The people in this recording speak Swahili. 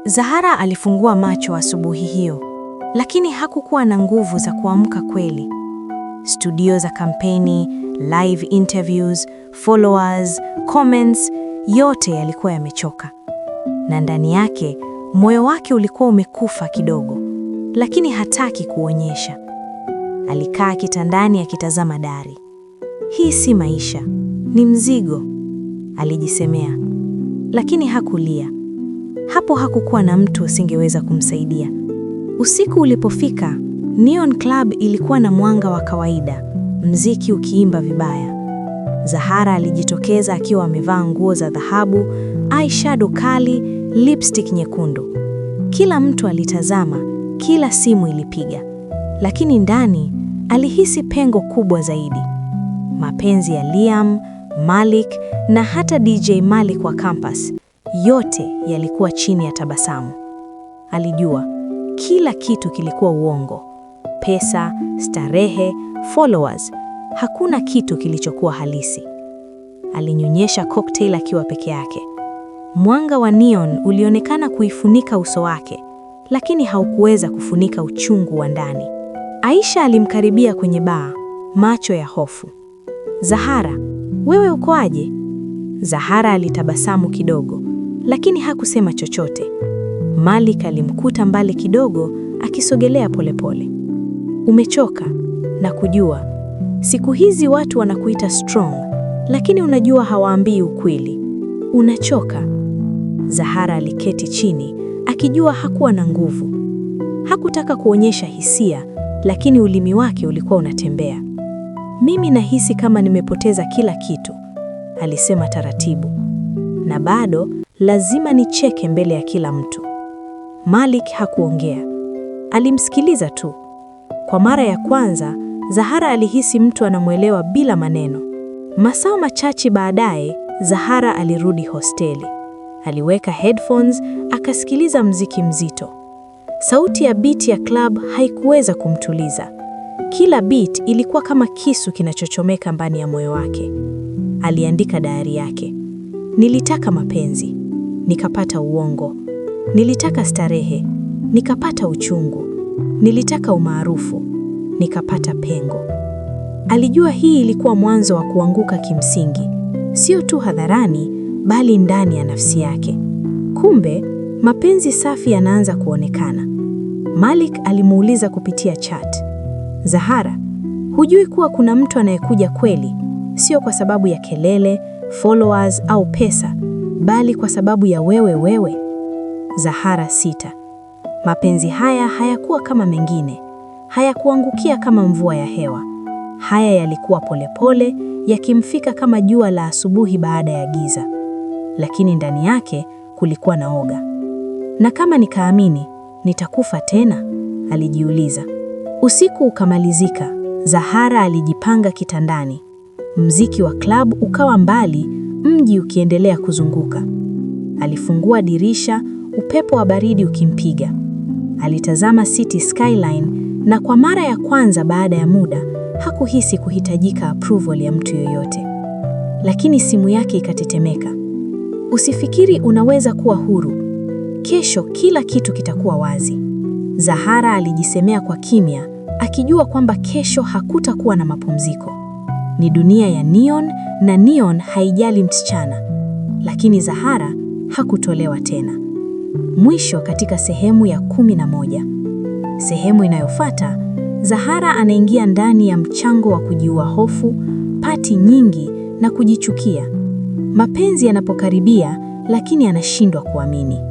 Zahara alifungua macho asubuhi hiyo, lakini hakukuwa na nguvu za kuamka kweli. Studio za kampeni, live interviews, followers, comments, yote yalikuwa yamechoka. Na ndani yake, moyo wake ulikuwa umekufa kidogo, lakini hataki kuonyesha. Alikaa kitandani akitazama dari. Hii si maisha, ni mzigo, alijisemea. Lakini hakulia. Hapo hakukuwa na mtu asingeweza kumsaidia. Usiku ulipofika, Neon Club ilikuwa na mwanga wa kawaida, mziki ukiimba vibaya. Zahara alijitokeza akiwa amevaa nguo za dhahabu, eyeshadow kali, lipstick nyekundu. Kila mtu alitazama, kila simu ilipiga. Lakini ndani alihisi pengo kubwa zaidi. Mapenzi ya Liam, Malik na hata DJ Malik wa campus, yote yalikuwa chini ya tabasamu. Alijua kila kitu kilikuwa uongo. Pesa, starehe, followers, hakuna kitu kilichokuwa halisi. Alinyonyesha cocktail akiwa peke yake. Mwanga wa neon ulionekana kuifunika uso wake, lakini haukuweza kufunika uchungu wa ndani. Aisha alimkaribia kwenye baa, macho ya hofu. Zahara, wewe uko aje? Zahara alitabasamu kidogo, lakini hakusema chochote. Malik alimkuta mbali kidogo, akisogelea polepole. Umechoka? Na kujua. Siku hizi watu wanakuita strong, lakini unajua hawaambii ukweli. Unachoka. Zahara aliketi chini, akijua hakuwa na nguvu. Hakutaka kuonyesha hisia, lakini ulimi wake ulikuwa unatembea. Mimi nahisi kama nimepoteza kila kitu, alisema taratibu. Na bado lazima nicheke mbele ya kila mtu. Malik hakuongea. Alimsikiliza tu. Kwa mara ya kwanza, Zahara alihisi mtu anamwelewa bila maneno. Masaa machache baadaye, Zahara alirudi hosteli. Aliweka headphones, akasikiliza mziki mzito. Sauti ya beat ya club haikuweza kumtuliza. Kila beat ilikuwa kama kisu kinachochomeka ndani ya moyo wake. Aliandika diary yake. Nilitaka mapenzi, nikapata uongo. Nilitaka starehe, nikapata uchungu. Nilitaka umaarufu, nikapata pengo. Alijua hii ilikuwa mwanzo wa kuanguka kimsingi, sio tu hadharani, bali ndani ya nafsi yake. Kumbe, mapenzi safi yanaanza kuonekana. Malik alimuuliza kupitia chat. Zahara, hujui kuwa kuna mtu anayekuja kweli, sio kwa sababu ya kelele, followers au pesa, bali kwa sababu ya wewe. Zahara sita. Mapenzi haya hayakuwa kama mengine, hayakuangukia kama mvua ya hewa. Haya yalikuwa polepole, yakimfika kama jua la asubuhi baada ya giza. Lakini ndani yake kulikuwa na oga. Na kama nikaamini, nitakufa tena? Alijiuliza. Usiku ukamalizika. Zahara alijipanga kitandani. Mziki wa club ukawa mbali, mji ukiendelea kuzunguka. Alifungua dirisha, upepo wa baridi ukimpiga. Alitazama city skyline, na kwa mara ya kwanza baada ya muda, hakuhisi kuhitajika approval ya mtu yoyote. Lakini simu yake ikatetemeka. Usifikiri unaweza kuwa huru. Kesho kila kitu kitakuwa wazi. Zahara alijisemea kwa kimya, akijua kwamba kesho hakutakuwa na mapumziko. Ni dunia ya neon, na neon haijali msichana. Lakini Zahara hakutolewa tena. Mwisho katika sehemu ya 11. Sehemu inayofuata, Zahara anaingia ndani ya mchango wa kujiua hofu, pati nyingi na kujichukia. Mapenzi yanapokaribia, lakini anashindwa kuamini.